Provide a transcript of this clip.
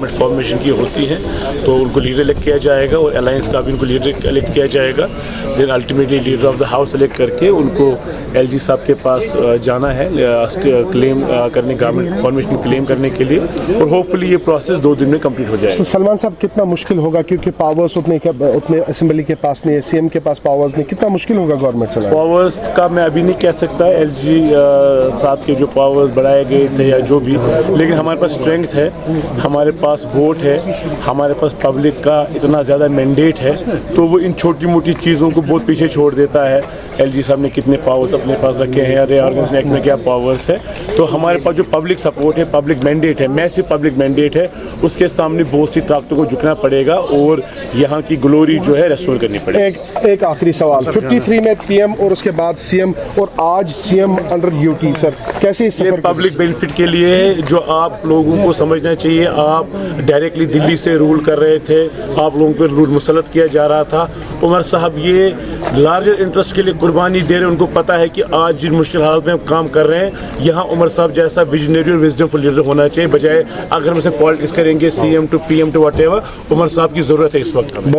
Government formation की होती हैं तो उनको लीडर इलेक्ट किया जाएगा और अलायंस का भी उनको लीडर इलेक्ट किया जाएगा। Then ultimately leader of the house select करके उनको LG साहब के पास जाना है क्लेम करने, गवर्नमेंट फॉर्मेशन क्लेम करने के लिए, और होपफुली ये प्रोसेस 2 दिन में कंप्लीट हो जाएगा। सलमान साहब, कितना मुश्किल होगा क्योंकि पावर्स उतने असेंबली के पास नहीं है, CM के पास पावर्स नहीं, कितना मुश्किल होगा गवर्नमेंट चलाना? पावर्स का मैं अभी नहीं कह सकता, LG साहब के जो पावर्स बढ़ाए गए थे या जो भी, लेकिन हमारे पास स्ट्रेंथ है, हमारे पास वोट है, हमारे पास पब्लिक का इतना ज़्यादा मैंडेट है, तो वो इन छोटी मोटी चीज़ों को बहुत पीछे छोड़ देता है। LG साहब ने कितने पावर्स अपने पास रखे हैं या रीऑर्गेनाइजेशन एक्ट में क्या पावर्स है, तो हमारे पास जो पब्लिक सपोर्ट है, पब्लिक मैंडेट है, मैसिव पब्लिक मैंडेट है, उसके सामने बहुत सी ताकतों को झुकना पड़ेगा और यहाँ की ग्लोरी जो है रेस्टोर करनी पड़ेगी। एक आखिरी सवाल, 53 में PM और उसके बाद CM और आज CM अंडर ड्यूटी, सर कैसे इस सफर? पब्लिक बेनिफिट के लिए है, जो आप लोगों को समझना चाहिए। आप डायरेक्टली दिल्ली से रूल कर रहे थे, आप लोगों पर रूल मुसलत किया जा रहा था। उमर साहब ये लार्जर इंटरेस्ट के लिए कुर्बानी दे रहे हैं, उनको पता है कि आज जिन मुश्किल हालत में हम काम कर रहे हैं, यहाँ उमर साहब जैसा विजनरी और विजडमफुल लीडर होना चाहिए, बजाय अगर हम से पॉलिटिक्स करेंगे CM to PM to whatever. Omar साहब की ज़रूरत है इस वक्त हमें।